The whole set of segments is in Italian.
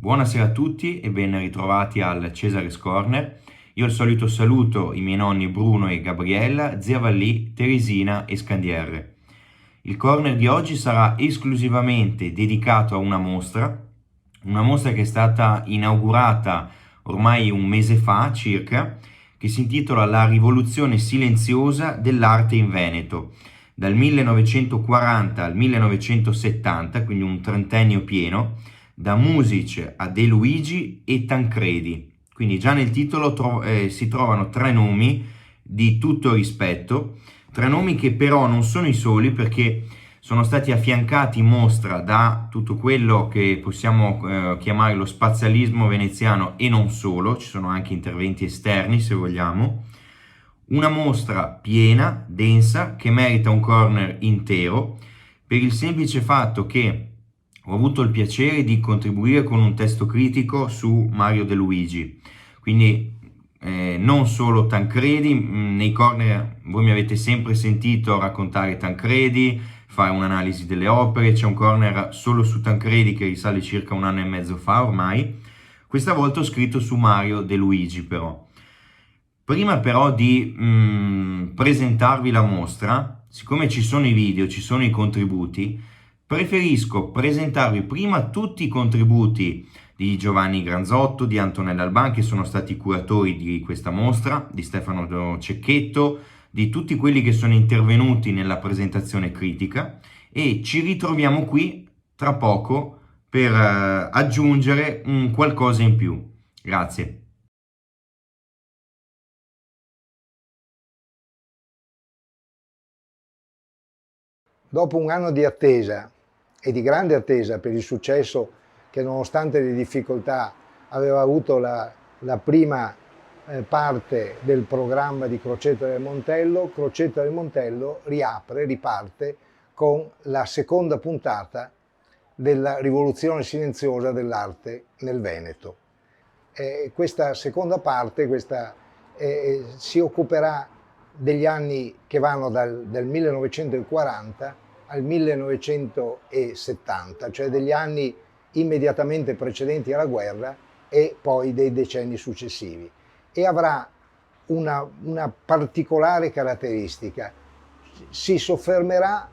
Buonasera a tutti e ben ritrovati al Cesare's Corner. Io al solito saluto i miei nonni Bruno e Gabriella, zia Vallì, Teresina e Scandierre. Il corner di oggi sarà esclusivamente dedicato a una mostra che è stata inaugurata ormai un mese fa circa, che si intitola La rivoluzione silenziosa dell'arte in Veneto, dal 1940 al 1970, quindi un trentennio pieno, da Music a De Luigi e Tancredi. Quindi già nel titolo si trovano tre nomi di tutto rispetto, tre nomi che però non sono i soli, perché sono stati affiancati in mostra da tutto quello che possiamo chiamare lo spazialismo veneziano e non solo, ci sono anche interventi esterni se vogliamo. Una mostra piena, densa, che merita un corner intero, per il semplice fatto che ho avuto il piacere di contribuire con un testo critico su Mario De Luigi, quindi non solo Tancredi. Nei corner voi mi avete sempre sentito raccontare Tancredi, fare un'analisi delle opere. C'è un corner solo su Tancredi che risale circa un anno e mezzo fa ormai. Questa volta ho scritto su Mario De Luigi però. Prima però di presentarvi la mostra, siccome ci sono i video, ci sono i contributi, preferisco presentarvi prima tutti i contributi di Giovanni Granzotto, di Antonella Alban, che sono stati curatori di questa mostra, di Stefano Cecchetto, di tutti quelli che sono intervenuti nella presentazione critica, e ci ritroviamo qui tra poco per aggiungere un qualcosa in più. Grazie. Dopo un anno di attesa e di grande attesa per il successo che nonostante le difficoltà aveva avuto la prima parte del programma di Crocetta del Montello, Crocetta del Montello riparte con la seconda puntata della rivoluzione silenziosa dell'arte nel Veneto. Questa seconda parte si occuperà degli anni che vanno dal 1940 al 1970, cioè degli anni immediatamente precedenti alla guerra e poi dei decenni successivi. E avrà una particolare caratteristica: si soffermerà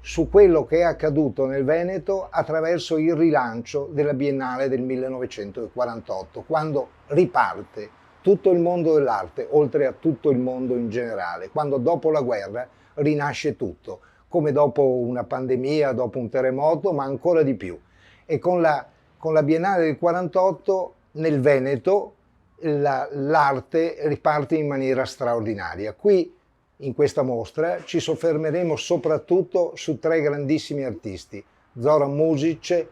su quello che è accaduto nel Veneto attraverso il rilancio della Biennale del 1948, quando riparte tutto il mondo dell'arte, oltre a tutto il mondo in generale, quando dopo la guerra rinasce tutto, come dopo una pandemia, dopo un terremoto, ma ancora di più. E con la Biennale del 48 nel Veneto l'arte riparte in maniera straordinaria. Qui, in questa mostra, ci soffermeremo soprattutto su tre grandissimi artisti: Zoran Music,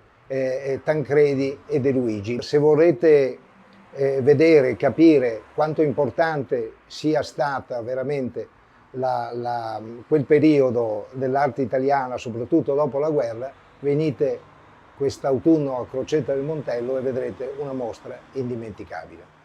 Tancredi e De Luigi. Se vorrete vedere, capire quanto importante sia stata veramente quel periodo dell'arte italiana, soprattutto dopo la guerra, venite quest'autunno a Crocetta del Montello e vedrete una mostra indimenticabile.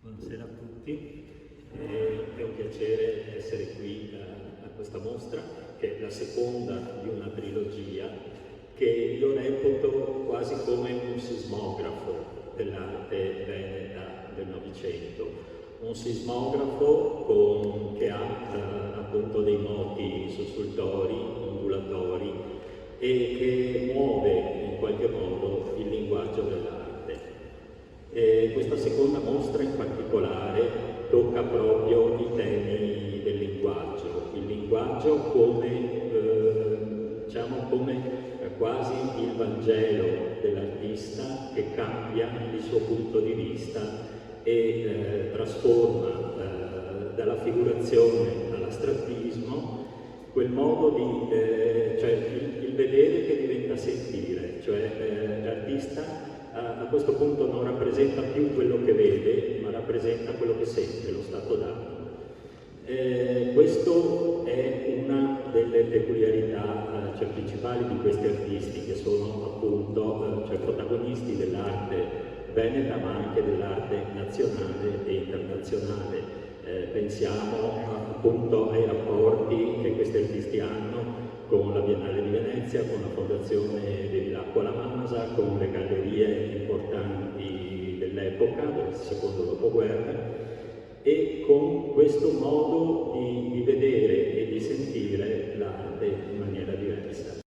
Buonasera a tutti, è un piacere essere qui a questa mostra, che è la seconda di una trilogia che io reputo quasi come un sismografo dell'arte veneta del Novecento. Un sismografo che ha appunto dei moti sussultori, ondulatori, e che muove in qualche modo il linguaggio dell'arte. Questa seconda mostra in particolare tocca proprio i temi del linguaggio, il linguaggio come, diciamo, come quasi il Vangelo dell'artista che cambia il suo punto di vista e trasforma dalla figurazione all'astrattismo quel modo cioè il vedere che diventa sentire, cioè l'artista a questo punto non rappresenta più quello che vede, ma rappresenta quello che sente, lo stato d'animo. Questo è una delle peculiarità principali di questi artisti, che sono appunto protagonisti dell'arte veneta, ma anche dell'arte nazionale e internazionale. Pensiamo appunto ai rapporti che questi artisti hanno con la Biennale di Venezia, con la Fondazione Bevilacqua La Masa, con le gallerie importanti dell'epoca, del secondo dopoguerra, e con questo modo di vedere e di sentire l'arte in maniera diversa.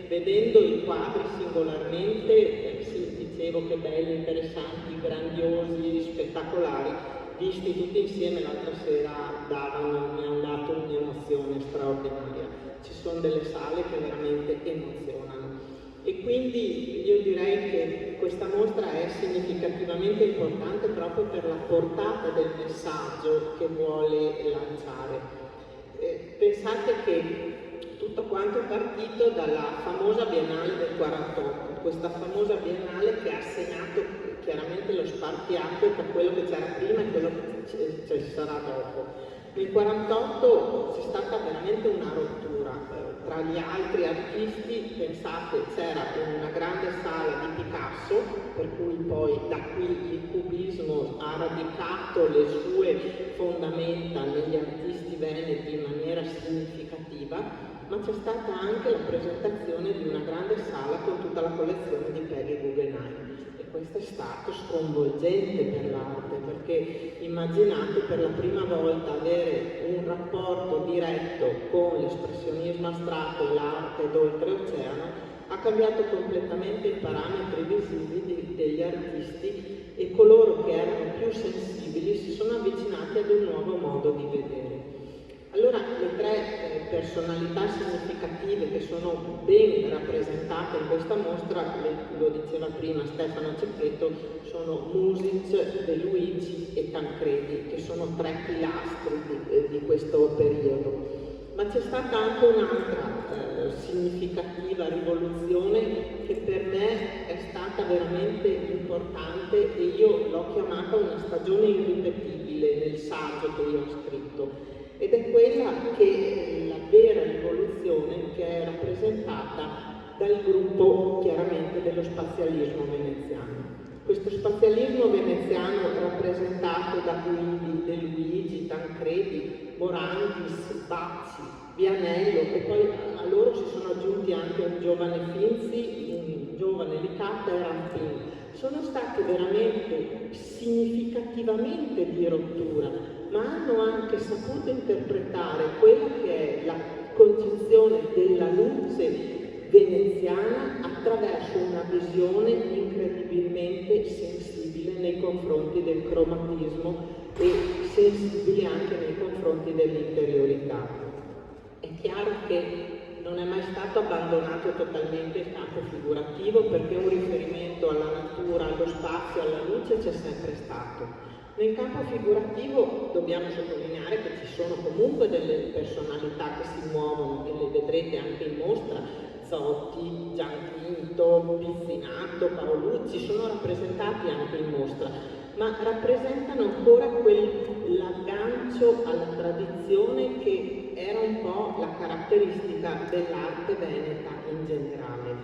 Vedendo i quadri singolarmente, sì, dicevo che belli, interessanti, grandiosi, spettacolari, visti tutti insieme l'altra sera mi hanno dato un'emozione straordinaria. Ci sono delle sale che veramente emozionano. E quindi io direi che questa mostra è significativamente importante proprio per la portata del messaggio che vuole lanciare. Pensate che tutto quanto è partito dalla famosa Biennale del 48, questa famosa Biennale che ha segnato chiaramente lo spartiacque tra quello che c'era prima e quello che ci sarà dopo. Nel 48 c'è stata veramente una rottura. Tra gli altri artisti, pensate, c'era una grande sala di Picasso, per cui poi da qui il cubismo ha radicato le sue fondamenta negli artisti veneti in maniera significativa, ma c'è stata anche la presentazione di una grande sala con tutta la collezione di Peggy Guggenheim. E questo è stato sconvolgente per l'arte, perché immaginate per la prima volta avere un rapporto diretto con l'espressionismo astratto e l'arte d'oltreoceano ha cambiato completamente i parametri visivi degli artisti, e coloro che erano più sensibili si sono avvicinati ad un nuovo modo di vedere. Allora, le tre personalità significative che sono ben rappresentate in questa mostra, lo diceva prima Stefano Cecchetto, sono Music, De Luigi e Tancredi, che sono tre pilastri di questo periodo. Ma c'è stata anche un'altra significativa rivoluzione che per me è stata veramente importante, e io l'ho chiamata una stagione irripetibile nel saggio che io ho scritto. Ed è quella che la vera rivoluzione che è rappresentata dal gruppo chiaramente dello spazialismo veneziano. Questo spazialismo veneziano rappresentato da Guidi, De Luigi, Tancredi, Morandis, Bazzi, Vianello, e poi a loro si sono aggiunti anche un giovane Finzi, un giovane Licata e Rampin. Sono stati veramente significativamente di rottura, ma hanno anche saputo interpretare quella che è la concezione della luce veneziana attraverso una visione incredibilmente sensibile nei confronti del cromatismo e sensibile anche nei confronti dell'interiorità. È chiaro che non è mai stato abbandonato totalmente il campo figurativo, perché un riferimento alla natura, allo spazio, alla luce c'è sempre stato. Nel campo figurativo dobbiamo sottolineare che ci sono comunque delle personalità che si muovono, e le vedrete anche in mostra: Zotti, Gianquinto, Pizzinato, Paolucci, sono rappresentati anche in mostra, ma rappresentano ancora quell'aggancio alla tradizione che era un po' la caratteristica dell'arte veneta in generale.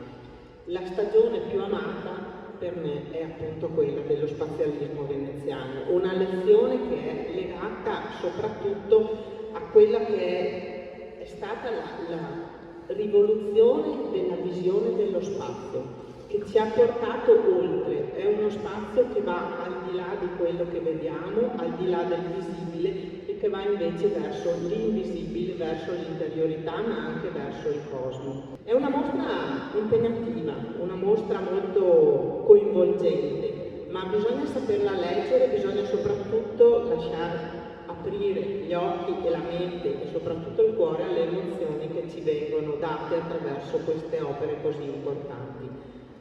La stagione più amata per me è appunto quella dello spazialismo veneziano, una lezione che è legata soprattutto a quella che è stata la rivoluzione della visione dello spazio, che ci ha portato oltre. È uno spazio che va al di là di quello che vediamo, al di là del visibile, e che va invece verso l'invisibile, verso l'interiorità, ma anche verso il cosmo. È una mostra impegnativa, una mostra molto coinvolgente, ma bisogna saperla leggere, bisogna soprattutto lasciare aprire gli occhi e la mente e soprattutto il cuore alle emozioni che ci vengono date parte attraverso queste opere così importanti.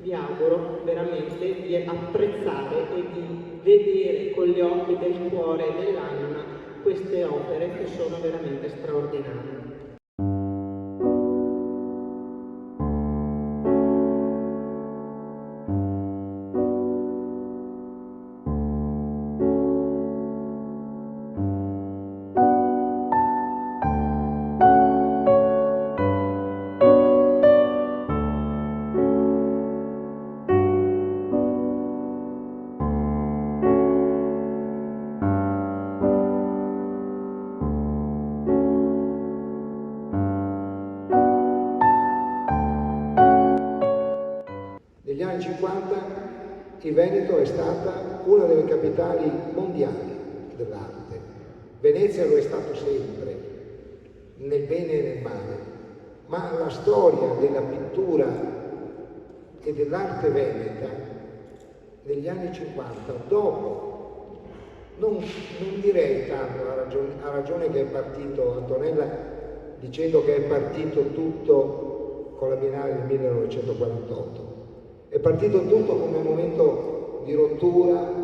Vi auguro veramente di apprezzare e di vedere con gli occhi del cuore e dell'anima queste opere che sono veramente straordinarie. Negli anni 50 il Veneto è stata una delle capitali mondiali dell'arte. Venezia lo è stato sempre, nel bene e nel male, ma la storia della pittura e dell'arte veneta negli anni 50, dopo, non direi tanto, ha ragione che è partito Antonella dicendo che è partito tutto con la Biennale del 1948. È partito tutto come momento di rottura,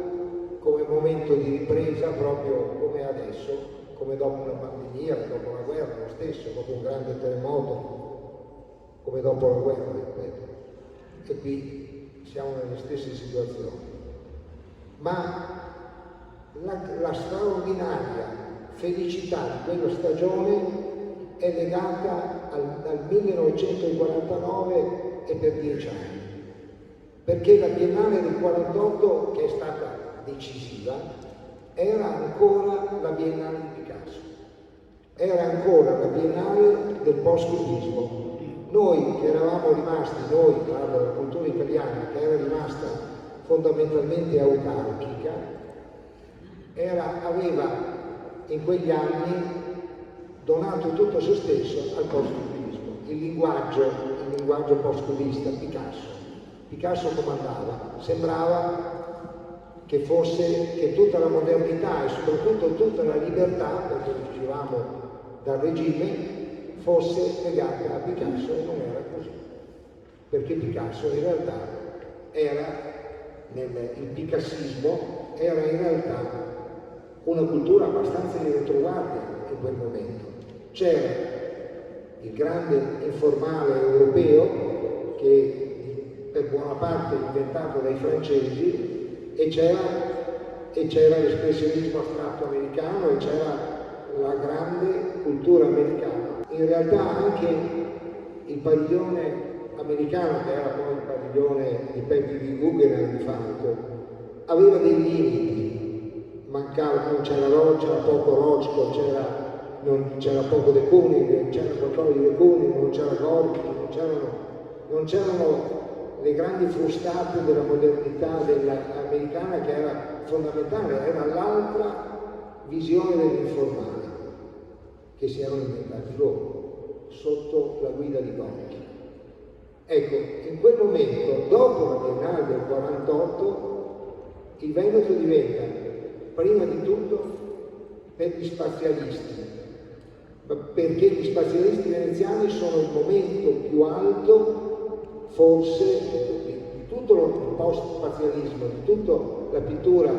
come momento di ripresa, proprio come adesso, come dopo una pandemia, dopo la guerra, lo stesso, dopo un grande terremoto, come dopo la guerra, ripeto. E qui siamo nelle stesse situazioni. Ma la straordinaria felicità di quella stagione è legata al 1949 e per 10 anni. Perché la Biennale del 48, che è stata decisiva, era ancora la Biennale di Picasso, era ancora la Biennale del post-cubismo. Noi che eravamo rimasti, noi, parlo della cultura italiana, che era rimasta fondamentalmente autarchica, aveva in quegli anni donato tutto se stesso al post-cubismo, il linguaggio post-cubista, Picasso comandava, sembrava che tutta la modernità e soprattutto tutta la libertà, perché uscivamo dal regime, fosse legata a Picasso e non era così. Perché Picasso in realtà il picassismo era in realtà una cultura abbastanza irretrovabile in quel momento. C'era il grande informale europeo che per buona parte inventato dai francesi e c'era l'espressionismo astratto americano e c'era la grande cultura americana. In realtà anche il padiglione americano, che era poi il padiglione di Pepe di Guggenheim di fatto, aveva dei limiti, non c'era poco Rothko, c'era poco De Kooning, c'era qualcosa di De Kooning, non c'era Gorky, non c'erano le grandi frustate della modernità americana, che era fondamentale, era l'altra visione dell'informale che si erano inventati loro sotto la guida di Gorky. Ecco, in quel momento, dopo la Biennale del 48, il Veneto diventa prima di tutto per gli spazialisti, perché gli spazialisti veneziani sono il momento più alto forse di tutto il post-spazialismo, di tutta la pittura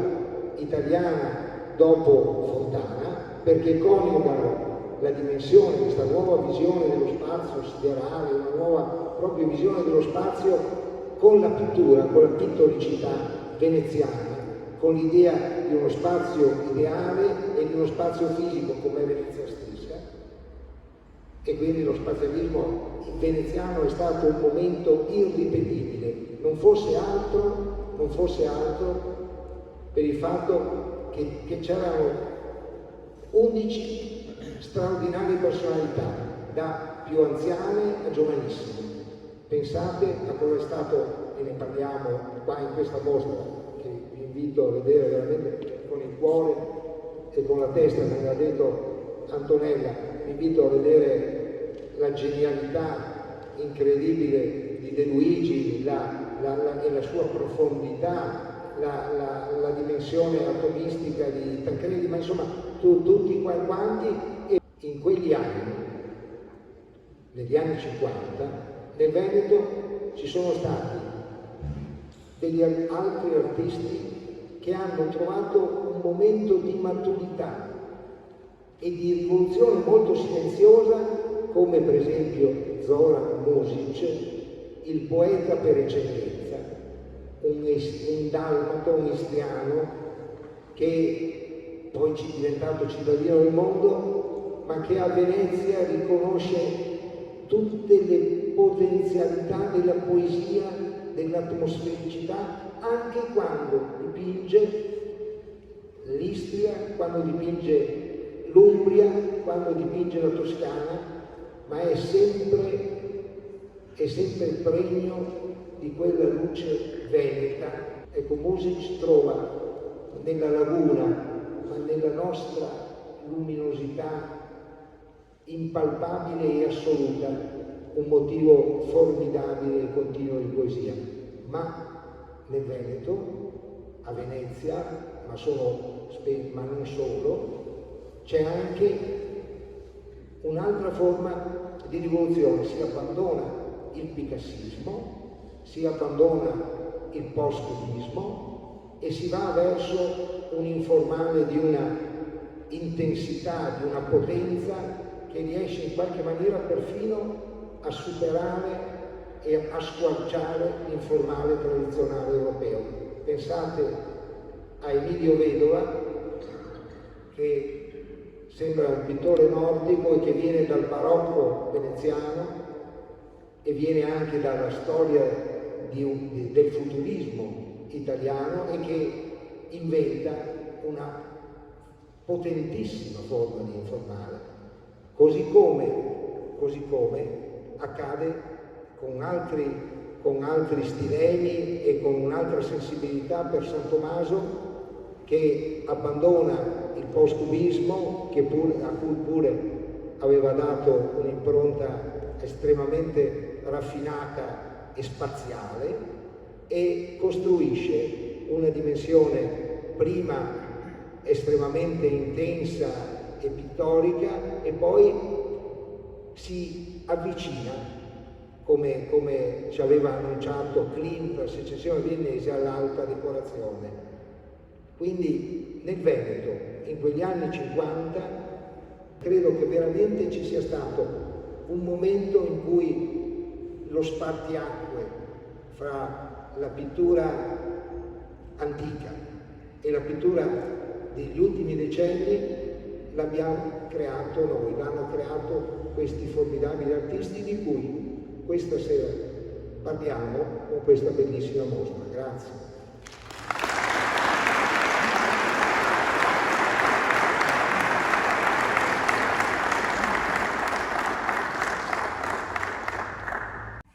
italiana dopo Fontana, perché coniugano la dimensione, questa nuova visione dello spazio siderale, una nuova proprio visione dello spazio con la pittura, con la pittoricità veneziana, con l'idea di uno spazio ideale e di uno spazio fisico come Venezia stessa. E quindi lo spazialismo veneziano è stato un momento irripetibile, non fosse altro per il fatto che c'erano 11 straordinarie personalità, da più anziane a giovanissime. Pensate a cosa è stato, e ne parliamo qua in questa mostra, che vi invito a vedere veramente con il cuore e con la testa, come ha detto Antonella, vi invito a vedere la genialità incredibile di De Luigi e la sua profondità, la dimensione atomistica di Tancredi, ma insomma tutti quanti. E in quegli anni negli anni 50, nel Veneto ci sono stati degli altri artisti che hanno trovato un momento di maturità e di rivoluzione molto silenziosa, come per esempio Zoran Mosic, il poeta per eccellenza, un dalmato, un istriano, che poi è diventato cittadino del mondo, ma che a Venezia riconosce tutte le potenzialità della poesia, dell'atmosfericità, anche quando dipinge l'Istria, quando dipinge l'Umbria, quando dipinge la Toscana, ma è sempre pregno di quella luce veneta. Ecco, Mosic trova nella laguna, ma nella nostra luminosità impalpabile e assoluta, un motivo formidabile e continuo di poesia. Ma nel Veneto, a Venezia, ma non solo, c'è anche un'altra forma di rivoluzione. Si abbandona il picassismo, si abbandona il post-cubismo e si va verso un informale di una intensità, di una potenza che riesce in qualche maniera perfino a superare e a squarciare l'informale tradizionale europeo. Pensate a Emilio Vedova, che sembra un pittore nordico e che viene dal barocco veneziano e viene anche dalla storia del futurismo italiano, e che inventa una potentissima forma di informale. Così come accade con altri stilemi e con un'altra sensibilità per San Tommaso, che abbandona il post-cubismo, a cui pure aveva dato un'impronta estremamente raffinata e spaziale, e costruisce una dimensione prima estremamente intensa e pittorica, e poi si avvicina, come ci aveva annunciato Klimt, la secessione viennese, all'alta decorazione. Quindi nel Veneto, in quegli anni 50, credo che veramente ci sia stato un momento in cui lo spartiacque fra la pittura antica e la pittura degli ultimi decenni l'abbiamo creato noi, l'hanno creato questi formidabili artisti di cui questa sera parliamo con questa bellissima mostra. Grazie.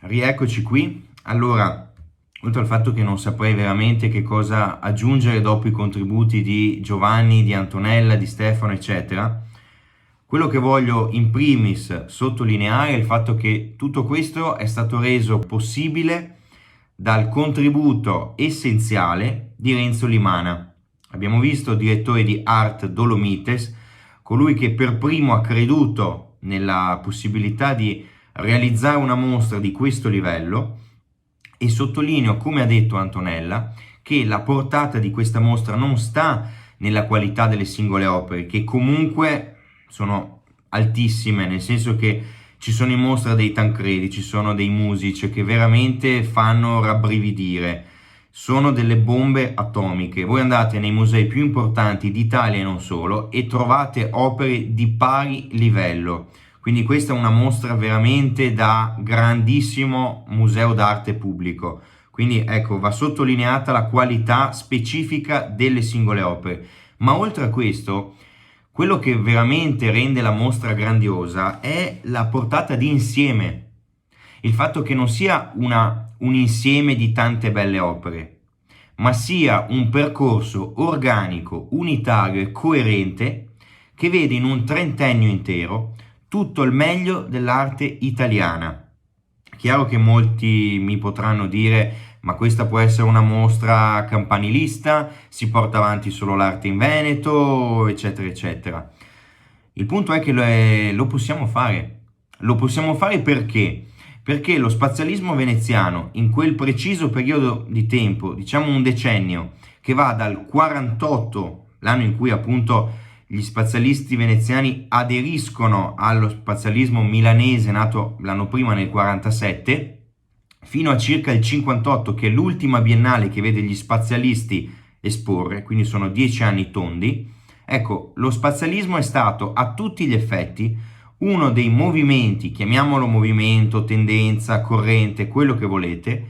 Rieccoci qui. Allora, oltre al fatto che non saprei veramente che cosa aggiungere dopo i contributi di Giovanni, di Antonella, di Stefano, eccetera, quello che voglio in primis sottolineare è il fatto che tutto questo è stato reso possibile dal contributo essenziale di Renzo Limana. Abbiamo visto, direttore di Art Dolomites, colui che per primo ha creduto nella possibilità di realizzare una mostra di questo livello, e sottolineo, come ha detto Antonella, che la portata di questa mostra non sta nella qualità delle singole opere, che comunque sono altissime, nel senso che ci sono in mostra dei Tancredi, ci sono dei Music che veramente fanno rabbrividire, sono delle bombe atomiche. Voi andate nei musei più importanti d'Italia e non solo e trovate opere di pari livello. Quindi questa è una mostra veramente da grandissimo museo d'arte pubblico. Quindi ecco, va sottolineata la qualità specifica delle singole opere. Ma oltre a questo, quello che veramente rende la mostra grandiosa è la portata di insieme. Il fatto che non sia un insieme di tante belle opere, ma sia un percorso organico, unitario e coerente che vede in un trentennio intero tutto il meglio dell'arte italiana. Chiaro che molti mi potranno dire: ma questa può essere una mostra campanilista, si porta avanti solo l'arte in Veneto, eccetera, eccetera. Il punto è che lo possiamo fare. Lo possiamo fare perché? Perché lo spazialismo veneziano in quel preciso periodo di tempo, diciamo un decennio, che va dal 48, l'anno in cui appunto gli spazialisti veneziani aderiscono allo spazialismo milanese nato l'anno prima nel 47, fino a circa il 58, che è l'ultima biennale che vede gli spazialisti esporre, quindi sono 10 anni tondi. Ecco, lo spazialismo è stato a tutti gli effetti uno dei movimenti, chiamiamolo movimento, tendenza, corrente, quello che volete,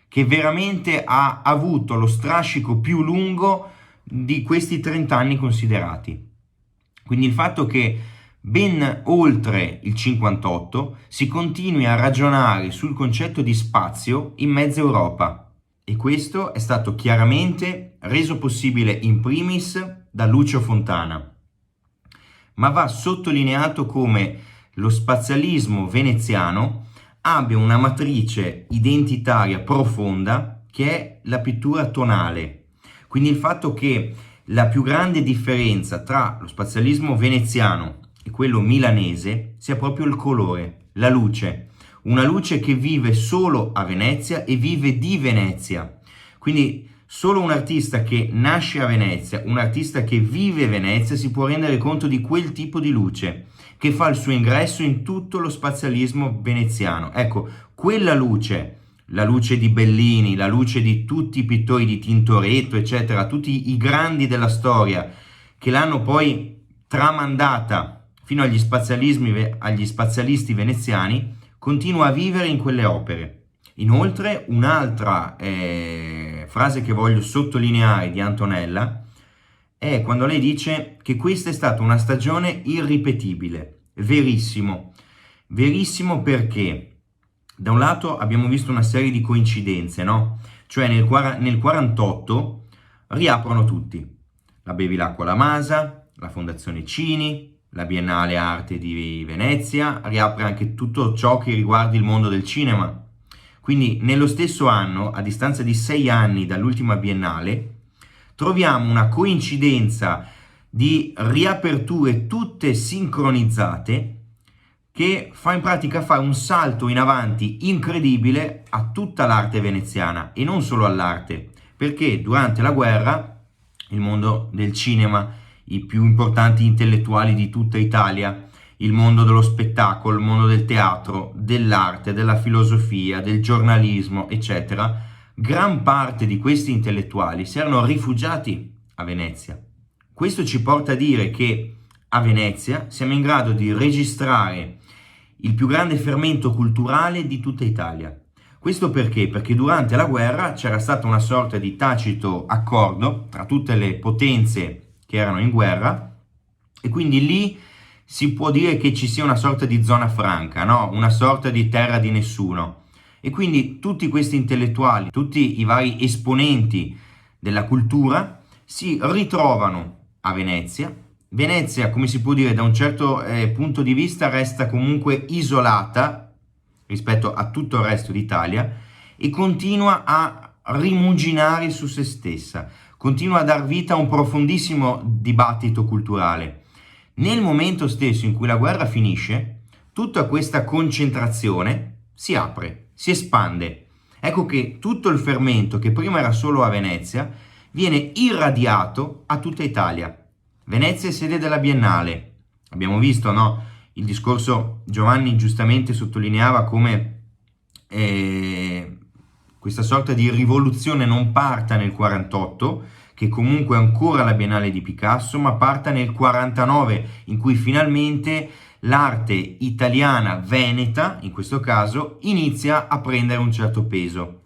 che veramente ha avuto lo strascico più lungo di questi 30 anni considerati. Quindi il fatto che ben oltre il 58 si continui a ragionare sul concetto di spazio in mezza Europa, e questo è stato chiaramente reso possibile in primis da Lucio Fontana. Ma va sottolineato come lo spazialismo veneziano abbia una matrice identitaria profonda che è la pittura tonale. Quindi il fatto che la più grande differenza tra lo spazialismo veneziano e quello milanese sia proprio il colore, la luce. Una luce che vive solo a Venezia e vive di Venezia. Quindi solo un artista che nasce a Venezia, un artista che vive Venezia si può rendere conto di quel tipo di luce che fa il suo ingresso in tutto lo spazialismo veneziano. Ecco, quella luce, la luce di Bellini, la luce di tutti i pittori di Tintoretto, eccetera, tutti i grandi della storia che l'hanno poi tramandata fino agli spazialisti veneziani, continua a vivere in quelle opere. Inoltre, un'altra frase che voglio sottolineare di Antonella è quando lei dice che questa è stata una stagione irripetibile. Verissimo. Verissimo perché da un lato abbiamo visto una serie di coincidenze, no? Cioè nel 48 riaprono tutti. La Bevilacqua La Masa, la Fondazione Cini, la Biennale Arte di Venezia, riapre anche tutto ciò che riguarda il mondo del cinema. Quindi nello stesso anno, a distanza di 6 anni dall'ultima biennale, troviamo una coincidenza di riaperture tutte sincronizzate che fa in pratica fare un salto in avanti incredibile a tutta l'arte veneziana e non solo all'arte, perché durante la guerra il mondo del cinema, i più importanti intellettuali di tutta Italia, il mondo dello spettacolo, il mondo del teatro, dell'arte, della filosofia, del giornalismo, eccetera, gran parte di questi intellettuali si erano rifugiati a Venezia. Questo ci porta a dire che a Venezia siamo in grado di registrare il più grande fermento culturale di tutta Italia. Questo perché? Perché durante la guerra c'era stata una sorta di tacito accordo tra tutte le potenze che erano in guerra e quindi lì si può dire che ci sia una sorta di zona franca, no? Una sorta di terra di nessuno. E quindi tutti questi intellettuali, tutti i vari esponenti della cultura si ritrovano a Venezia. Venezia, come si può dire, da un certo punto di vista resta comunque isolata rispetto a tutto il resto d'Italia e continua a rimuginare su se stessa, continua a dar vita a un profondissimo dibattito culturale. Nel momento stesso in cui la guerra finisce, tutta questa concentrazione si apre, si espande. Ecco che tutto il fermento che prima era solo a Venezia viene irradiato a tutta Italia. Venezia è sede della Biennale. Abbiamo visto, no? Il discorso, Giovanni giustamente sottolineava come questa sorta di rivoluzione non parta nel 48, che comunque è ancora la Biennale di Picasso, ma parta nel 49, in cui finalmente l'arte italiana veneta, in questo caso, inizia a prendere un certo peso.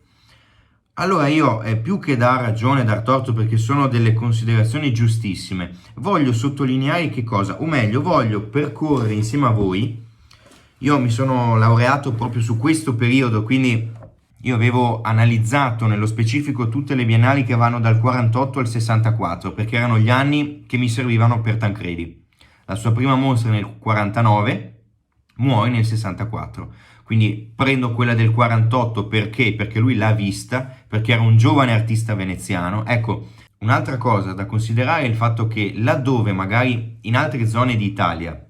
Allora io, più che dar ragione, dar torto, perché sono delle considerazioni giustissime, voglio sottolineare che cosa, o meglio, voglio percorrere insieme a voi. Io mi sono laureato proprio su questo periodo, quindi io avevo analizzato nello specifico tutte le biennali che vanno dal 48 al 64, perché erano gli anni che mi servivano per Tancredi. La sua prima mostra nel 49, muore nel 64. Quindi prendo quella del 48 perché? Perché lui l'ha vista, perché era un giovane artista veneziano. Ecco, un'altra cosa da considerare è il fatto che laddove magari in altre zone d'Italia,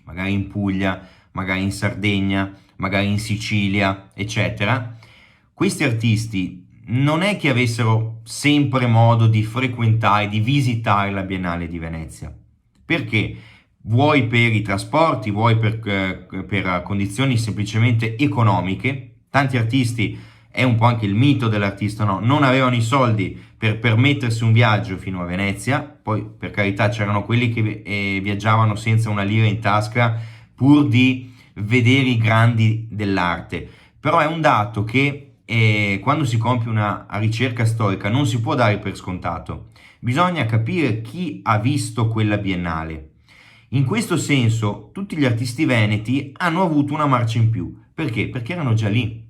magari in Puglia, magari in Sardegna, magari in Sicilia, eccetera. Questi artisti non è che avessero sempre modo di frequentare, di visitare la Biennale di Venezia. Perché? Vuoi per i trasporti, vuoi per condizioni semplicemente economiche. Tanti artisti, è un po' anche il mito dell'artista, no? Non avevano i soldi per permettersi un viaggio fino a Venezia. Poi, per carità, c'erano quelli che viaggiavano senza una lira in tasca pur di vedere i grandi dell'arte. Però è un dato che quando si compie una ricerca storica non si può dare per scontato. Bisogna capire chi ha visto quella biennale. In questo senso tutti gli artisti veneti hanno avuto una marcia in più. Perché? Perché erano già lì.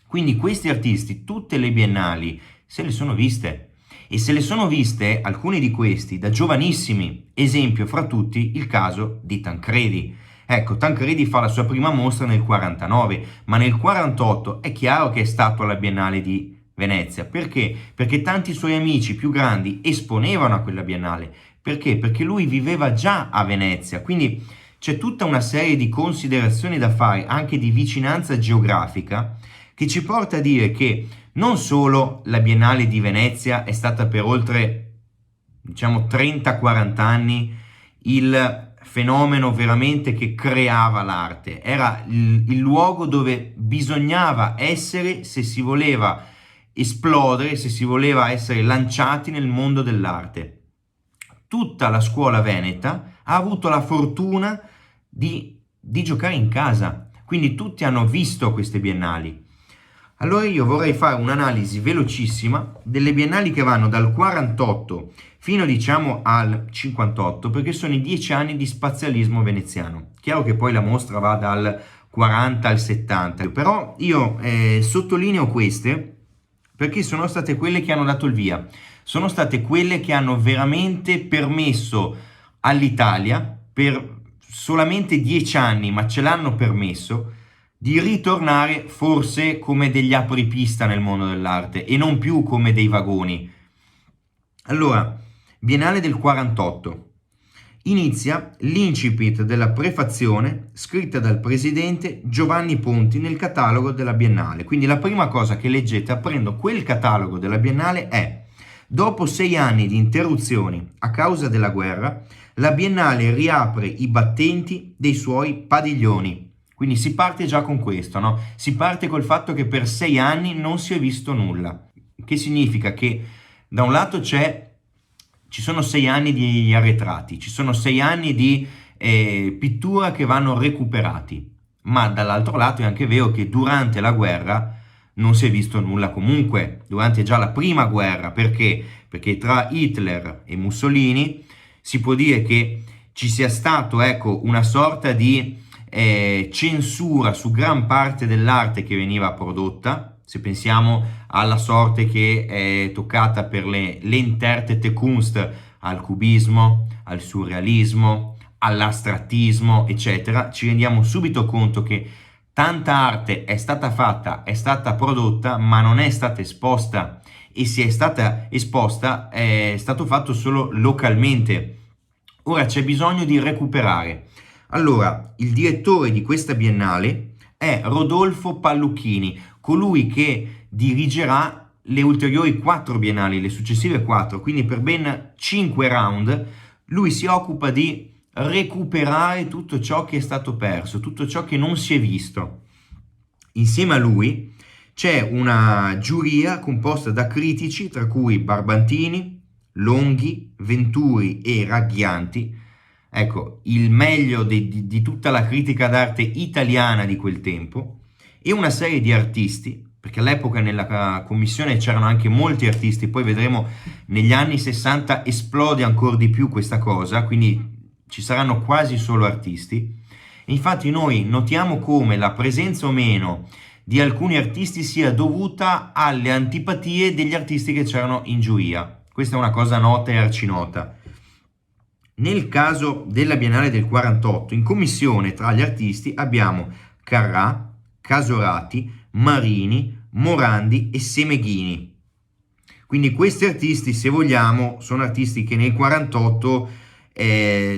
Quindi questi artisti tutte le biennali se le sono viste. E se le sono viste alcuni di questi da giovanissimi. Esempio fra tutti il caso di Tancredi. Ecco, Tancredi fa la sua prima mostra nel 49, ma nel 48 è chiaro che è stato alla Biennale di Venezia. Perché? Perché tanti suoi amici più grandi esponevano a quella Biennale. Perché? Perché lui viveva già a Venezia, quindi c'è tutta una serie di considerazioni da fare, anche di vicinanza geografica, che ci porta a dire che non solo la Biennale di Venezia è stata per oltre, 30-40 anni il fenomeno veramente che creava l'arte, era il luogo dove bisognava essere se si voleva esplodere, se si voleva essere lanciati nel mondo dell'arte. Tutta la scuola veneta ha avuto la fortuna di giocare in casa, quindi tutti hanno visto queste biennali. Allora io vorrei fare un'analisi velocissima delle biennali che vanno dal 48 fino al 58, perché sono i 10 anni di spazialismo veneziano. Chiaro che poi la mostra va dal 40 al 70, però io sottolineo queste perché sono state quelle che hanno dato il via, sono state quelle che hanno veramente permesso all'Italia, per solamente 10 anni, ma ce l'hanno permesso, di ritornare forse come degli apripista nel mondo dell'arte e non più come dei vagoni. Allora, Biennale del 48. Inizia l'incipit della prefazione scritta dal presidente Giovanni Ponti nel catalogo della Biennale. Quindi la prima cosa che leggete aprendo quel catalogo della Biennale è: dopo 6 anni di interruzioni a causa della guerra, la Biennale riapre i battenti dei suoi padiglioni. Quindi si parte già con questo, no? Si parte col fatto che per 6 anni non si è visto nulla. Che significa che da un lato ci sono 6 anni di arretrati, ci sono 6 anni di pittura che vanno recuperati, ma dall'altro lato è anche vero che durante la guerra non si è visto nulla comunque, durante già la prima guerra. Perché? Perché tra Hitler e Mussolini si può dire che ci sia stato, una sorta di censura su gran parte dell'arte che veniva prodotta. Se pensiamo alla sorte che è toccata per le Entartete Kunst, al cubismo, al surrealismo, all'astrattismo, eccetera, ci rendiamo subito conto che tanta arte è stata fatta, è stata prodotta, ma non è stata esposta, e se è stata esposta è stato fatto solo localmente. Ora c'è bisogno di recuperare. Allora, il direttore di questa biennale è Rodolfo Palluchini, colui che dirigerà le ulteriori 4 biennali, le successive 4, quindi per ben 5 round. Lui si occupa di recuperare tutto ciò che è stato perso, tutto ciò che non si è visto. Insieme a lui c'è una giuria composta da critici, tra cui Barbantini, Longhi, Venturi e Ragghianti. Ecco, il meglio di tutta la critica d'arte italiana di quel tempo, e una serie di artisti, perché all'epoca nella commissione c'erano anche molti artisti, poi vedremo negli anni 60 esplode ancora di più questa cosa, quindi ci saranno quasi solo artisti. Infatti noi notiamo come la presenza o meno di alcuni artisti sia dovuta alle antipatie degli artisti che c'erano in giuria. Questa è una cosa nota e arcinota. Nel caso della Biennale del 48, in commissione tra gli artisti abbiamo Carrà, Casorati, Marini, Morandi e Semeghini. Quindi questi artisti, se vogliamo, sono artisti che nel 48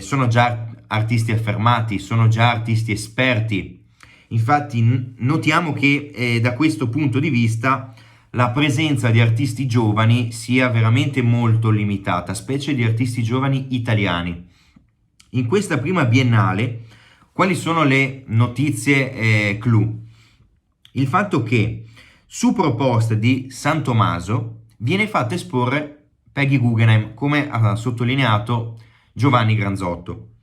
sono già artisti affermati, sono già artisti esperti. Infatti notiamo che da questo punto di vista la presenza di artisti giovani sia veramente molto limitata, specie di artisti giovani italiani. In questa prima biennale, quali sono le notizie clou? Il fatto che su proposta di San Tommaso viene fatto esporre Peggy Guggenheim, come ha sottolineato Giovanni Granzotto.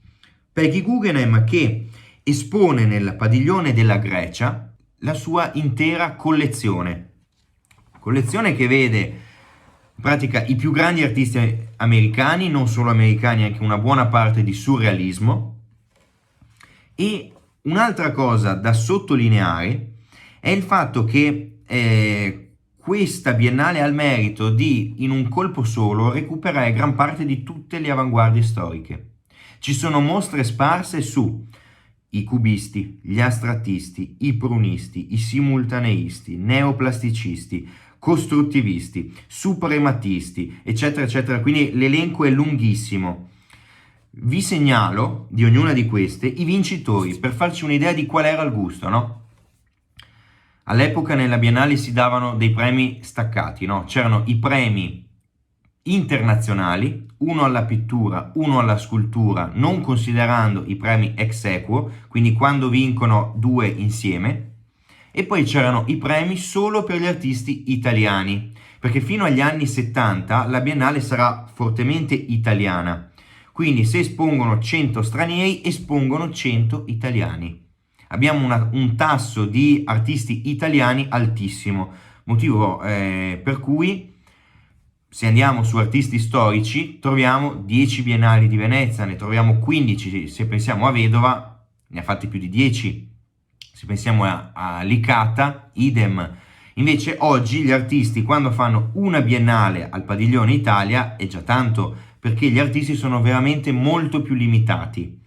Peggy Guggenheim che espone nel padiglione della Grecia la sua intera collezione che vede in pratica i più grandi artisti americani, non solo americani, anche una buona parte di surrealismo. E un'altra cosa da sottolineare è il fatto che questa biennale ha il merito di, in un colpo solo, recuperare gran parte di tutte le avanguardie storiche. Ci sono mostre sparse su i cubisti, gli astrattisti, i prunisti, i simultaneisti, neoplasticisti, costruttivisti, suprematisti, eccetera, eccetera. Quindi l'elenco è lunghissimo. Vi segnalo di ognuna di queste i vincitori per farci un'idea di qual era il gusto, no? All'epoca nella Biennale si davano dei premi staccati, no? C'erano i premi internazionali, uno alla pittura, uno alla scultura, non considerando i premi ex aequo, quindi quando vincono due insieme. E poi c'erano i premi solo per gli artisti italiani, perché fino agli anni 70 la Biennale sarà fortemente italiana. Quindi se espongono 100 stranieri, espongono 100 italiani. Abbiamo un tasso di artisti italiani altissimo, motivo per cui se andiamo su artisti storici troviamo 10 biennali di Venezia, ne troviamo 15, se pensiamo a Vedova ne ha fatti più di 10. Se pensiamo a Licata, idem. Invece oggi gli artisti quando fanno una biennale al Padiglione Italia è già tanto, perché gli artisti sono veramente molto più limitati.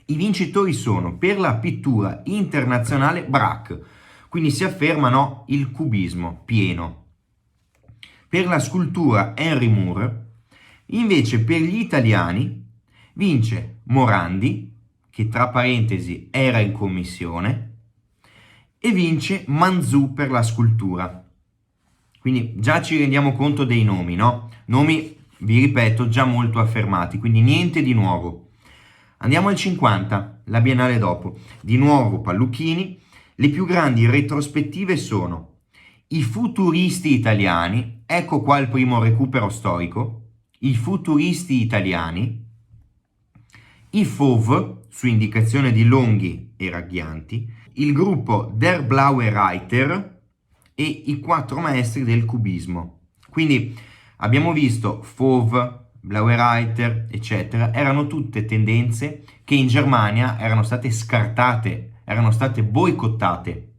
I vincitori sono per la pittura internazionale Braque, quindi si affermano il cubismo pieno. Per la scultura Henry Moore, invece per gli italiani vince Morandi, che tra parentesi era in commissione, e vince Manzù per la scultura. Quindi già ci rendiamo conto dei nomi, no? Nomi, vi ripeto, già molto affermati, quindi niente di nuovo. Andiamo al 50, la biennale dopo. Di nuovo Palluchini. Le più grandi retrospettive sono i futuristi italiani, ecco qua il primo recupero storico, i futuristi italiani, i Fauve, su indicazione di Longhi e Ragghianti, il gruppo Der Blaue Reiter e i 4 maestri del cubismo. Quindi abbiamo visto Fauve, Blaue Reiter, eccetera, erano tutte tendenze che in Germania erano state scartate, erano state boicottate.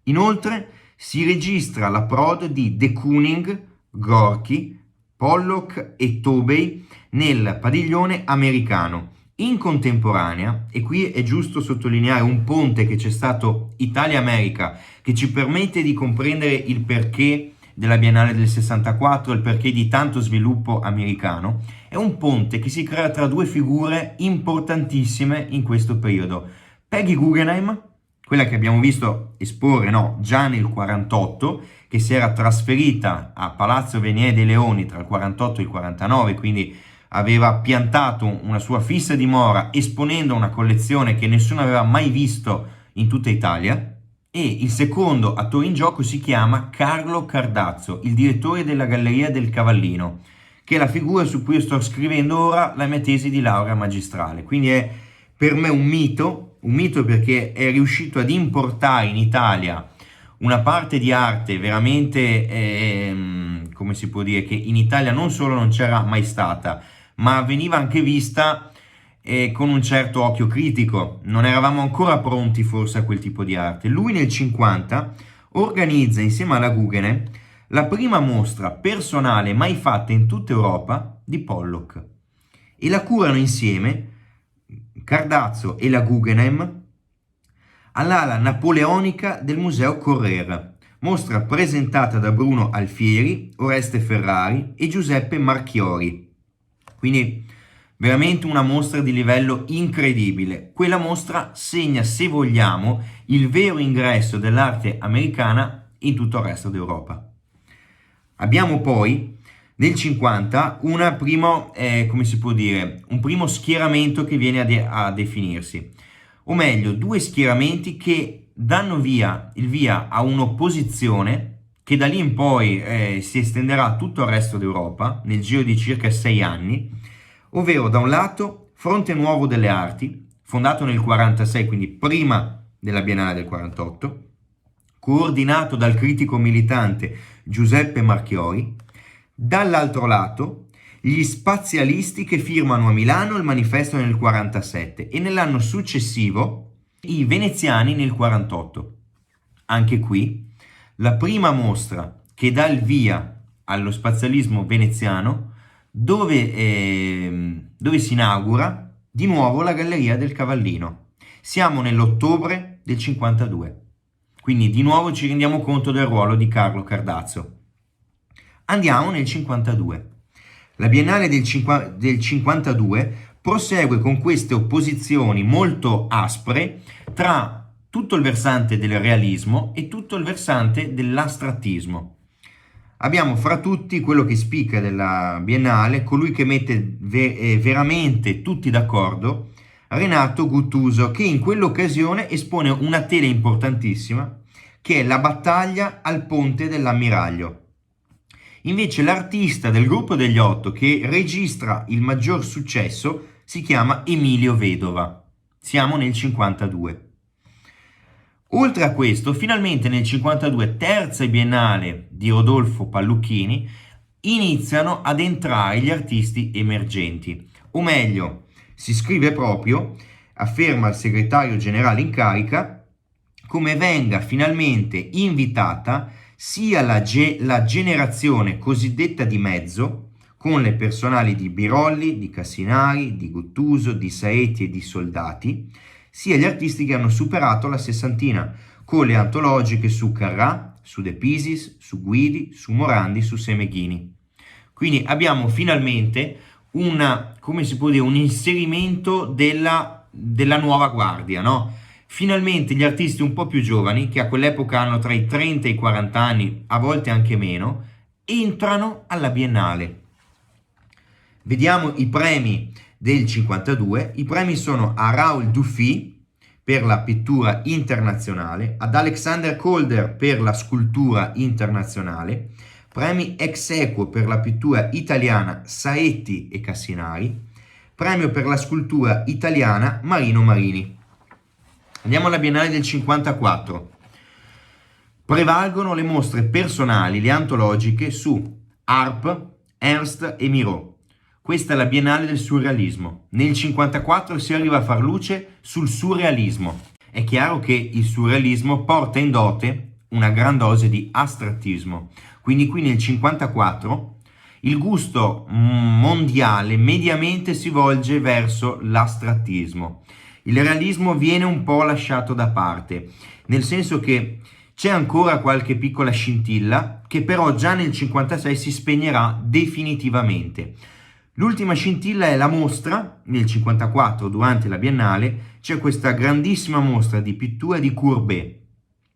Inoltre si registra la prod di de Kooning, Gorky, Pollock e Tobey nel padiglione americano. In contemporanea, e qui è giusto sottolineare un ponte che c'è stato Italia-America, che ci permette di comprendere il perché della Biennale del 64, il perché di tanto sviluppo americano, è un ponte che si crea tra due figure importantissime in questo periodo. Peggy Guggenheim, quella che abbiamo visto esporre già nel 48, che si era trasferita a Palazzo Venier dei Leoni tra il 48 e il 49, quindi aveva piantato una sua fissa dimora esponendo una collezione che nessuno aveva mai visto in tutta Italia. E il secondo attore in gioco si chiama Carlo Cardazzo, il direttore della Galleria del Cavallino, che è la figura su cui io sto scrivendo ora la mia tesi di laurea magistrale. Quindi è per me un mito perché è riuscito ad importare in Italia una parte di arte veramente, come si può dire, che in Italia non solo non c'era mai stata, ma veniva anche vista con un certo occhio critico. Non eravamo ancora pronti forse a quel tipo di arte. Lui nel 50 organizza insieme alla Guggenheim la prima mostra personale mai fatta in tutta Europa di Pollock e la curano insieme Cardazzo e la Guggenheim all'ala napoleonica del Museo Correr, mostra presentata da Bruno Alfieri, Oreste Ferrari e Giuseppe Marchiori. Quindi Veramente una mostra di livello incredibile. Quella mostra segna, se vogliamo, il vero ingresso dell'arte americana in tutto il resto d'Europa. Abbiamo poi nel 50 un primo schieramento che viene a definirsi, o meglio, due schieramenti che danno il via a un'opposizione che da lì in poi si estenderà a tutto il resto d'Europa nel giro di circa 6 anni, ovvero da un lato Fronte Nuovo delle Arti, fondato nel 46, quindi prima della Biennale del 48, coordinato dal critico militante Giuseppe Marchiori. Dall'altro lato gli spazialisti che firmano a Milano il manifesto nel 47 e nell'anno successivo i veneziani nel 48. Anche qui la prima mostra che dà il via allo spazialismo veneziano, dove si inaugura di nuovo la Galleria del Cavallino. Siamo nell'ottobre del 52, quindi di nuovo ci rendiamo conto del ruolo di Carlo Cardazzo. Andiamo nel 52. La Biennale del 52 prosegue con queste opposizioni molto aspre tra tutto il versante del realismo e tutto il versante dell'astrattismo. Abbiamo fra tutti quello che spicca della Biennale, colui che mette veramente tutti d'accordo, Renato Guttuso, che in quell'occasione espone una tela importantissima che è La battaglia al ponte dell'ammiraglio. Invece l'artista del gruppo degli 8 che registra il maggior successo si chiama Emilio Vedova. Siamo nel 52. Oltre a questo, finalmente nel 52, terza biennale di Rodolfo Pallucchini, iniziano ad entrare gli artisti emergenti. O meglio, si scrive proprio, afferma il segretario generale in carica, come venga finalmente invitata sia la generazione cosiddetta di mezzo, con le personali di Birolli, di Cassinari, di Guttuso, di Saetti e di Soldati, sia gli artisti che hanno superato la sessantina, con le antologiche su Carrà, su De Pisis, su Guidi, su Morandi, su Semeghini. Quindi abbiamo finalmente un inserimento della nuova guardia, no? Finalmente gli artisti un po' più giovani, che a quell'epoca hanno tra i 30 e i 40 anni, a volte anche meno, entrano alla Biennale. Vediamo i premi del 52. I premi sono a Raoul Dufy per la pittura internazionale, ad Alexander Calder per la scultura internazionale, premi ex aequo per la pittura italiana Saetti e Cassinari, premio per la scultura italiana Marino Marini. Andiamo alla Biennale del 54. Prevalgono le mostre personali, le antologiche su Arp, Ernst e Miro. Questa è la Biennale del Surrealismo. Nel 54 si arriva a far luce sul surrealismo. È chiaro che il surrealismo porta in dote una gran dose di astrattismo. Quindi qui nel 54 il gusto mondiale mediamente si volge verso l'astrattismo. Il realismo viene un po' lasciato da parte, nel senso che c'è ancora qualche piccola scintilla che però già nel 56 si spegnerà definitivamente. L'ultima scintilla è la mostra, nel 54 durante la Biennale c'è questa grandissima mostra di pittura di Courbet,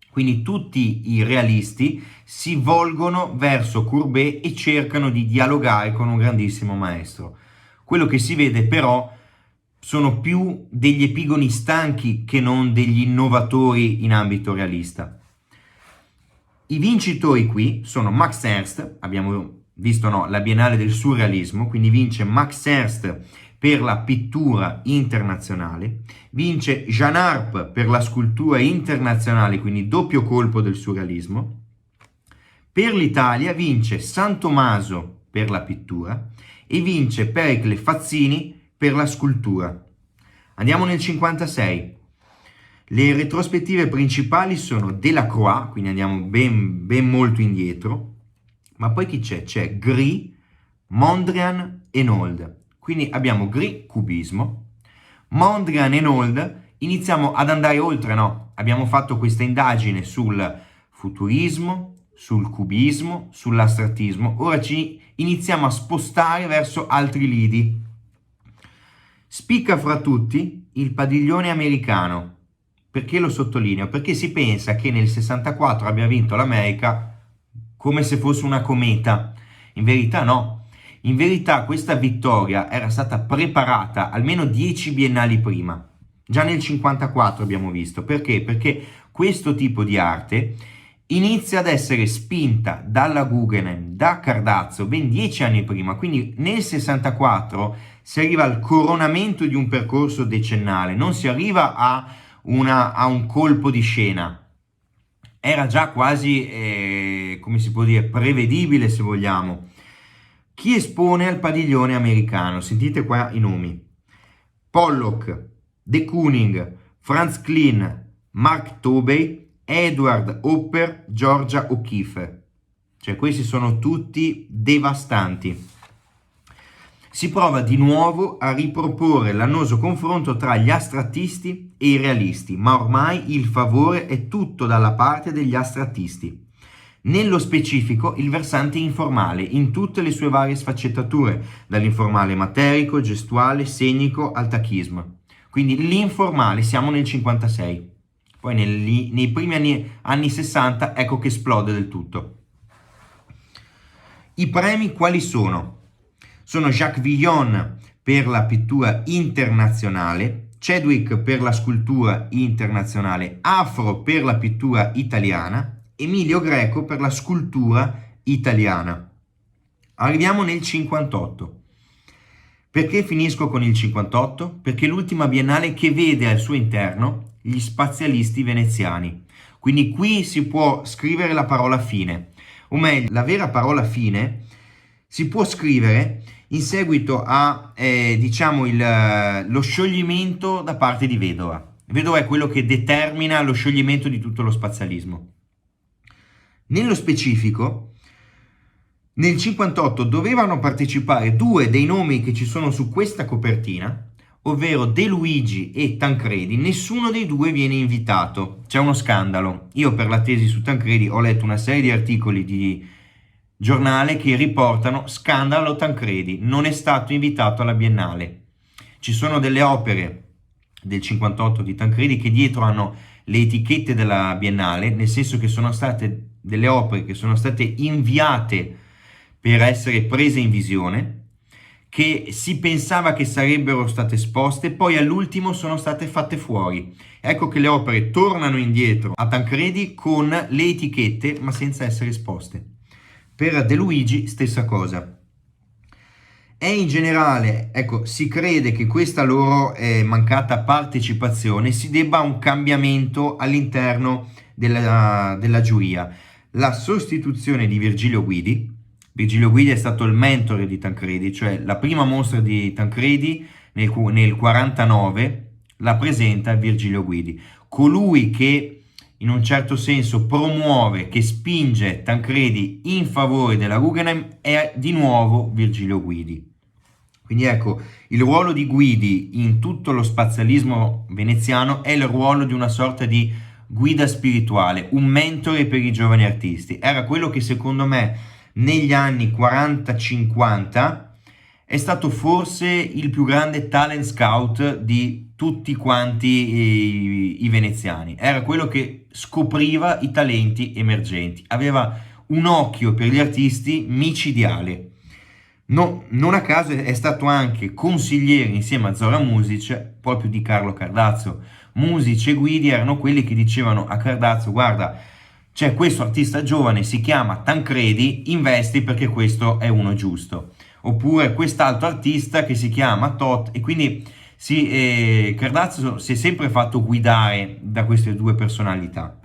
quindi tutti i realisti si volgono verso Courbet e cercano di dialogare con un grandissimo maestro. Quello che si vede però sono più degli epigoni stanchi che non degli innovatori in ambito realista. I vincitori qui sono Max Ernst, abbiamo visto la Biennale del Surrealismo, quindi vince Max Ernst per la pittura internazionale, vince Jean Arp per la scultura internazionale, quindi doppio colpo del surrealismo. Per l'Italia vince San Tommaso per la pittura e vince Pericle Fazzini per la scultura. Andiamo nel 56. Le retrospettive principali sono Delacroix, quindi andiamo ben molto indietro, ma poi chi c'è? C'è Gris, Mondrian e Nold. Quindi abbiamo Gris, cubismo, Mondrian e Nold, iniziamo ad andare oltre, no? Abbiamo fatto questa indagine sul futurismo, sul cubismo, sull'astrattismo, ora ci iniziamo a spostare verso altri lidi. Spicca fra tutti il padiglione americano. Perché lo sottolineo? Perché si pensa che nel 64 abbia vinto l'America come se fosse una cometa. In verità no. In verità questa vittoria era stata preparata almeno 10 biennali prima. Già nel 54 abbiamo visto. Perché? Perché questo tipo di arte inizia ad essere spinta dalla Guggenheim, da Cardazzo, ben 10 anni prima. Quindi nel 64 si arriva al coronamento di un percorso decennale, non si arriva a un colpo di scena. Era già quasi, come si può dire, prevedibile, se vogliamo. Chi espone al padiglione americano? Sentite qua i nomi: Pollock, de Kooning, Franz Kline, Mark Tobey, Edward Hopper, Georgia O'Keeffe. Cioè questi sono tutti devastanti. Si prova di nuovo a riproporre l'annoso confronto tra gli astrattisti e i realisti, ma ormai il favore è tutto dalla parte degli astrattisti. Nello specifico il versante informale in tutte le sue varie sfaccettature, dall'informale materico, gestuale, segnico al tachismo. Quindi l'informale, siamo nel 56. Poi nei primi anni 60 ecco che esplode del tutto. I premi quali sono? Sono Jacques Villon per la pittura internazionale, Chadwick per la scultura internazionale, Afro per la pittura italiana, Emilio Greco per la scultura italiana. Arriviamo nel 58. Perché finisco con il 58? Perché è l'ultima biennale che vede al suo interno gli spazialisti veneziani. Quindi qui si può scrivere la parola fine, o meglio, la vera parola fine si può scrivere in seguito a lo scioglimento da parte di Vedova. Vedova è quello che determina lo scioglimento di tutto lo spazialismo. Nello specifico, nel 58 dovevano partecipare due dei nomi che ci sono su questa copertina, ovvero De Luigi e Tancredi. Nessuno dei due viene invitato. C'è uno scandalo. Io per la tesi su Tancredi ho letto una serie di articoli di giornale che riportano scandalo Tancredi, non è stato invitato alla Biennale. Ci sono delle opere del 58 di Tancredi che dietro hanno le etichette della Biennale, nel senso che sono state delle opere che sono state inviate per essere prese in visione, che si pensava che sarebbero state esposte, poi all'ultimo sono state fatte fuori. Ecco che le opere tornano indietro a Tancredi con le etichette ma senza essere esposte. Per De Luigi stessa cosa. E in generale, ecco, si crede che questa loro mancata partecipazione si debba a un cambiamento all'interno della giuria. La sostituzione di Virgilio Guidi. Virgilio Guidi è stato il mentore di Tancredi, cioè la prima mostra di Tancredi nel 49 la presenta Virgilio Guidi, colui che in un certo senso promuove, che spinge Tancredi in favore della Guggenheim è di nuovo Virgilio Guidi. Quindi ecco, il ruolo di Guidi in tutto lo spazialismo veneziano è il ruolo di una sorta di guida spirituale, un mentore per i giovani artisti. Era quello che secondo me negli anni 40-50 è stato forse il più grande talent scout di tutti quanti i veneziani. Era quello che scopriva i talenti emergenti, aveva un occhio per gli artisti micidiale. No, non a caso è stato anche consigliere insieme a Zora Music proprio di Carlo Cardazzo. Music e Guidi erano quelli che dicevano a Cardazzo: guarda, c'è questo artista giovane, si chiama Tancredi, investi perché questo è uno giusto. Oppure quest'altro artista che si chiama Tot, e quindi Cardazzo si è sempre fatto guidare da queste due personalità.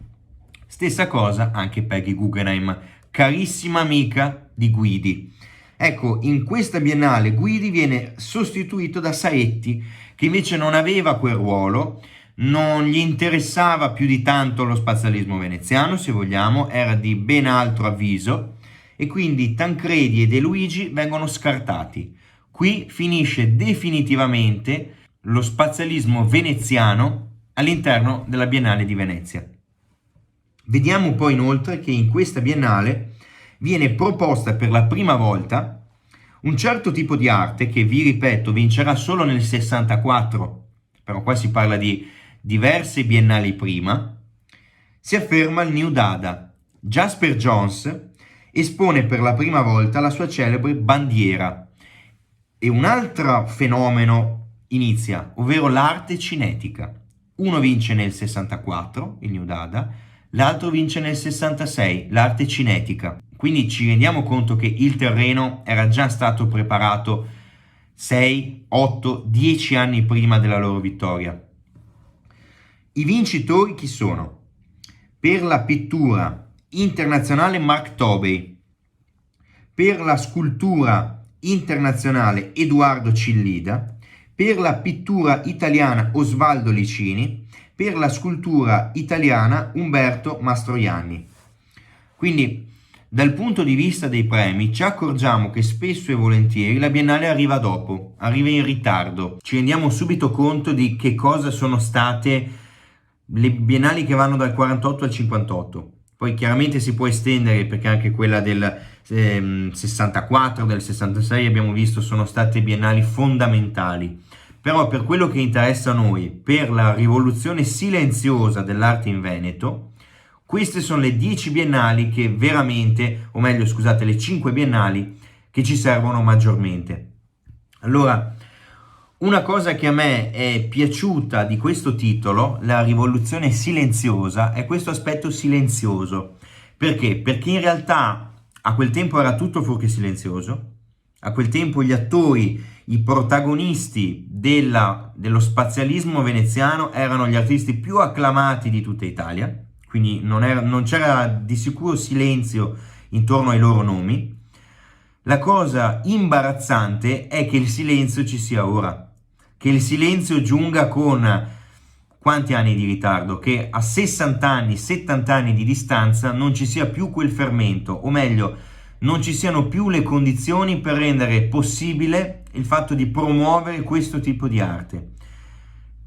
Stessa cosa anche Peggy Guggenheim, carissima amica di Guidi. Ecco, in questa biennale Guidi viene sostituito da Saetti, che invece non aveva quel ruolo, non gli interessava più di tanto lo spazialismo veneziano, se vogliamo, era di ben altro avviso, e quindi Tancredi e De Luigi vengono scartati. Qui finisce definitivamente lo spazialismo veneziano all'interno della Biennale di Venezia. Vediamo poi inoltre che in questa biennale viene proposta per la prima volta Un certo tipo di arte, che vi ripeto vincerà solo nel 64, però qua si parla di diverse biennali prima, si afferma il New Dada. Jasper Johns espone per la prima volta la sua celebre bandiera e un altro fenomeno inizia, ovvero l'arte cinetica. Uno vince nel 64, il New Dada, l'altro vince nel 66, l'arte cinetica. Quindi ci rendiamo conto che il terreno era già stato preparato 6, 8, 10 anni prima della loro vittoria. I vincitori chi sono? Per la pittura internazionale Mark Tobey, per la scultura internazionale Edoardo Cillida, per la pittura italiana Osvaldo Licini, per la scultura italiana Umberto Mastroianni. Quindi dal punto di vista dei premi ci accorgiamo che spesso e volentieri la Biennale arriva dopo, arriva in ritardo. Ci rendiamo subito conto di che cosa sono state le biennali che vanno dal 48 al 58. Poi chiaramente si può estendere, perché anche quella del 64, del 66 abbiamo visto sono state biennali fondamentali. Però per quello che interessa a noi, per la rivoluzione silenziosa dell'arte in Veneto, queste sono le 10 biennali che veramente, o meglio scusate, le 5 biennali che ci servono maggiormente. Allora, una cosa che a me è piaciuta di questo titolo, la rivoluzione silenziosa, è questo aspetto silenzioso. Perché? Perché in realtà a quel tempo era tutto fuorché silenzioso. A quel tempo gli attori, i protagonisti dello spazialismo veneziano erano gli artisti più acclamati di tutta Italia. Quindi non c'era di sicuro silenzio intorno ai loro nomi. La cosa imbarazzante è che il silenzio ci sia ora, che il silenzio giunga con quanti anni di ritardo, che a 60 anni, 70 anni di distanza non ci sia più quel fermento, o meglio, non ci siano più le condizioni per rendere possibile il fatto di promuovere questo tipo di arte.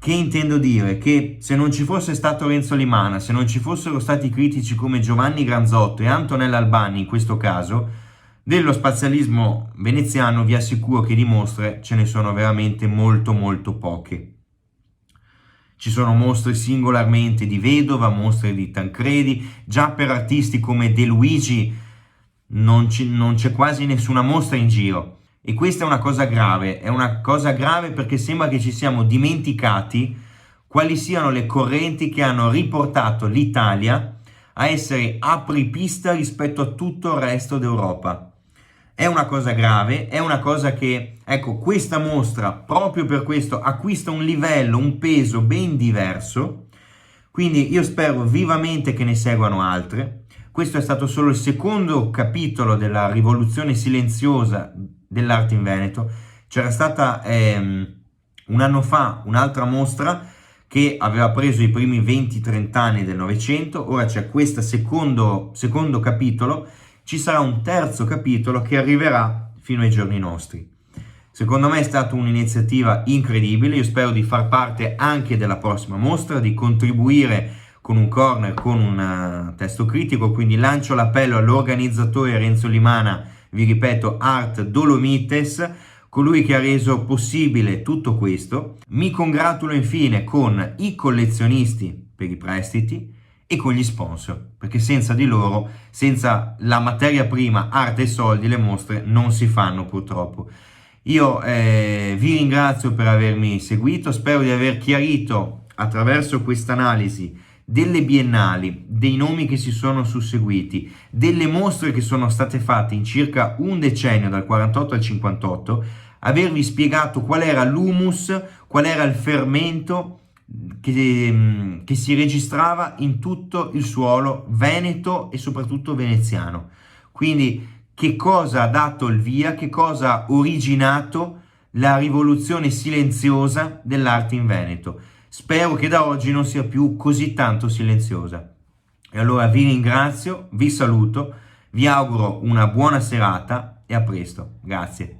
Che intendo dire? Che se non ci fosse stato Renzo Limana, se non ci fossero stati critici come Giovanni Granzotto e Antonella Albani in questo caso, dello spazialismo veneziano vi assicuro che di mostre ce ne sono veramente molto molto poche. Ci sono mostre singolarmente di Vedova, mostre di Tancredi, già per artisti come De Luigi non c'è quasi nessuna mostra in giro. E questa è una cosa grave perché sembra che ci siamo dimenticati quali siano le correnti che hanno riportato l'Italia a essere apripista rispetto a tutto il resto d'Europa. È una cosa grave, è una cosa che, ecco, questa mostra proprio per questo acquista un livello, un peso ben diverso, quindi io spero vivamente che ne seguano altre. Questo è stato solo il secondo capitolo della rivoluzione silenziosa dell'arte in Veneto. C'era stata un anno fa un'altra mostra che aveva preso i primi 20-30 anni del Novecento, ora c'è questo secondo capitolo, ci sarà un terzo capitolo che arriverà fino ai giorni nostri. Secondo me è stata un'iniziativa incredibile, io spero di far parte anche della prossima mostra, di contribuire con un corner, con un testo critico, quindi lancio l'appello all'organizzatore Renzo Limana, vi ripeto, Art Dolomites, colui che ha reso possibile tutto questo. Mi congratulo infine con i collezionisti per i prestiti e con gli sponsor, perché senza di loro, senza la materia prima, arte e soldi, le mostre non si fanno purtroppo. Io vi ringrazio per avermi seguito, spero di aver chiarito attraverso questa analisi delle biennali, dei nomi che si sono susseguiti, delle mostre che sono state fatte in circa un decennio, dal 48 al 58, avervi spiegato qual era l'humus, qual era il fermento che si registrava in tutto il suolo veneto e soprattutto veneziano. Quindi che cosa ha dato il via, che cosa ha originato la rivoluzione silenziosa dell'arte in Veneto. Spero che da oggi non sia più così tanto silenziosa. E allora vi ringrazio, vi saluto, vi auguro una buona serata e a presto. Grazie.